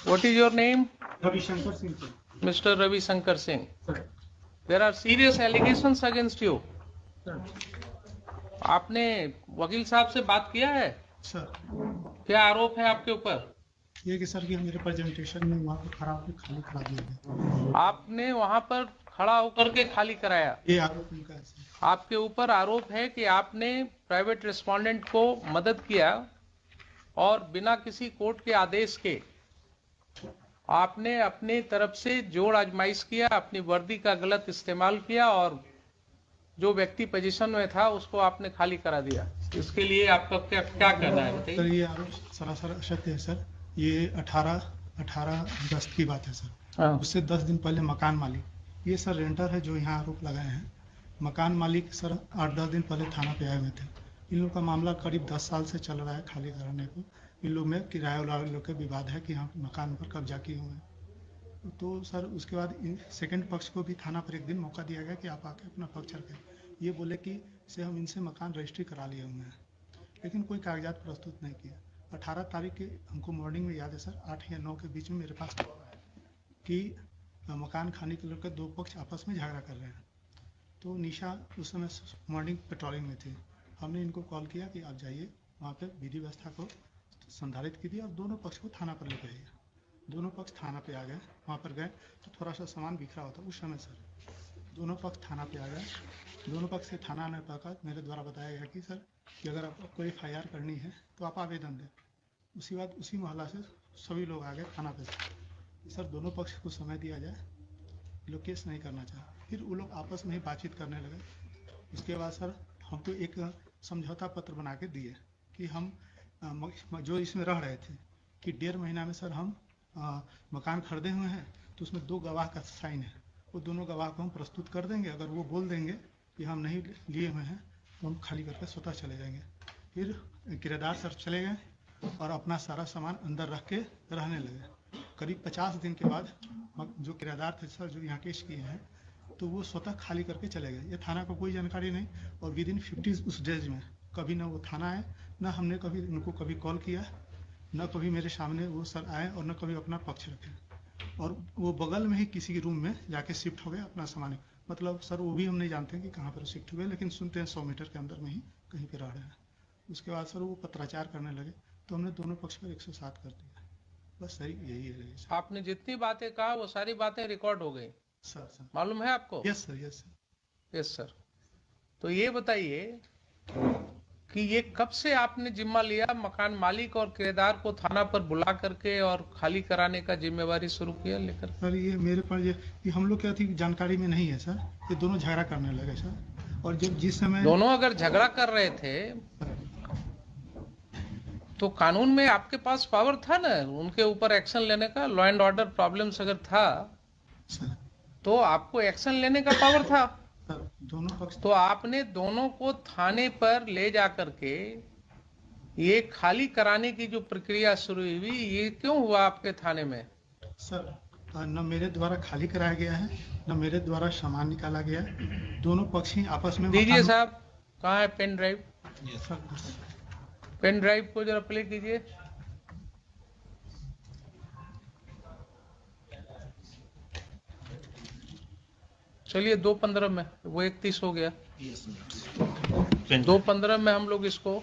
What is your name? Ravi Shankar Singh, sir. Mr. Ravi Shankar Singh. Sir. There are serious allegations against you. Sir. आपने वकील साहब से बात किया है? सर, क्या आरोप है आपके ऊपर? ये कि सर कि मेरे प्रेजेंटेशन में वहाँ पर खड़ा होकर खाली करा दिया गया। आपने वहां पर खड़ा होकर के खाली कराया। ये आरोप उनका है सर। आपके ऊपर आरोप है कि आपने प्राइवेट रिस्पोंडेंट को मदद किया और बिना किसी कोर्ट के आदेश के आपने अपनी तरफ से जोड़ आजमाइश किया, अपनी वर्दी का गलत इस्तेमाल किया और जो व्यक्ति पोजीशन में था उसको आपने खाली करा दिया। इसके लिए आपका क्या कहना है सर, बताइए। ये आरोप सरासर असत्य है सर। ये 18 अगस्त की बात है सर। हाँ। उससे 10 दिन पहले मकान मालिक, ये सर रेंटर है जो यहाँ आरोप लगाए हैं। मकान मालिक सर 8-10 दिन पहले थाना पे आए हुए थे। इन लोग का मामला करीब 10 साल से चल रहा है खाली कराने को। इन लोग में किराया वाले लोग के विवाद है कि हम मकान पर कब्जा किए हुए हैं। तो सर उसके बाद सेकंड पक्ष को भी थाना पर एक दिन मौका दिया गया कि आप आके अपना पक्ष रखें। ये बोले कि से हम इनसे मकान रजिस्ट्री करा लिए हुए हैं, लेकिन कोई कागजात प्रस्तुत नहीं किया। 18 तारीख के हमको मॉर्निंग में याद है सर, 8 या 9 के बीच में मेरे पास कि मकान खाने के लेकर दो पक्ष आपस में झगड़ा कर रहे हैं। तो निशा उस समय मॉर्निंग पेट्रोलिंग में थी। हमने इनको कॉल किया कि आप जाइए वहाँ पे विधि व्यवस्था को संधारित कीजिए और दोनों पक्ष को थाना पर लेके आइए। दोनों पक्ष थाना पे आ गए। वहाँ पर गए तो थोड़ा सा सामान बिखरा होता उस समय सर। दोनों पक्ष थाना पे आ गए। दोनों पक्ष से थाना आने पर मेरे द्वारा बताया गया कि सर कि अगर आपको FIR करनी है तो आप आवेदन दें। उसी बात उसी मोहल्ला से सभी लोग आ गए थाना पे। सर दोनों पक्ष को समय दिया जाए, लोग केस नहीं करना चाहे। फिर वो लोग आपस में ही बातचीत करने लगे। उसके बाद सर हमको एक समझौता पत्र बना के दिए कि हम जो इसमें रह रहे थे कि 1.5 महीना में सर हम मकान खरीदे हुए हैं, तो उसमें 2 गवाह का साइन है। वो दोनों गवाह को हम प्रस्तुत कर देंगे। अगर वो बोल देंगे कि हम नहीं लिए हुए हैं तो हम खाली करके स्वतः चले जाएंगे। फिर किराएदार सर चले गए और अपना सारा सामान अंदर रख के रहने लगे। करीब 50 दिन के बाद जो किराएदार थे सर जो यहाँ केस किए हैं, तो वो स्वतः खाली करके चले गए। ये थाना को कोई जानकारी नहीं और विदिन 50 उस डेज में कभी ना वो थाना आए, ना हमने कभी उनको कभी कॉल किया, न कभी मेरे सामने वो सर आए और न कभी अपना पक्ष रखे। और वो बगल में ही किसी के रूम में जाके शिफ्ट हो गए अपना सामान। मतलब सर वो भी हम नहीं जानते हैं कि कहाँ पर शिफ्ट हुए, लेकिन सुनते हैं 100 मीटर के अंदर में ही कहीं पे रह रहे हैं। उसके बाद सर वो पत्राचार करने लगे तो हमने दोनों पक्ष पर 107 कर दिया। बस सही यही है सर। आपने जितनी बातें कहा वो सारी बातें रिकॉर्ड हो गई। सर मालूम है आपको? Yes sir, yes sir. Yes sir. तो ये बताइए कि ये कब से आपने जिम्मा लिया मकान मालिक और किराएदार को थाना पर बुला करके और खाली कराने का जिम्मेवारी शुरू किया लेकर? सर ये मेरे पास ये हम लोग क्या थी जानकारी में नहीं है सर। ये दोनों झगड़ा करने लगे सर। और जब जिस समय दोनों अगर झगड़ा कर रहे थे तो कानून में आपके पास पावर था ना उनके ऊपर एक्शन लेने का। लॉ एंड ऑर्डर प्रॉब्लम्स अगर था सर तो आपको एक्शन लेने का पावर था। दोनों पक्ष तो आपने दोनों को थाने पर ले जाकर के ये खाली कराने की जो प्रक्रिया शुरू हुई, ये क्यों हुआ आपके थाने में? सर न मेरे द्वारा खाली कराया गया है, न मेरे द्वारा सामान निकाला गया है। दोनों पक्ष ही आपस में दीजिए साहब, कहाँ है pen drive? Sir pen drive को जरा प्ले कीजिए। चलिए 2:15 में, वो 31 हो गया। 2:15 में हम लोग इसको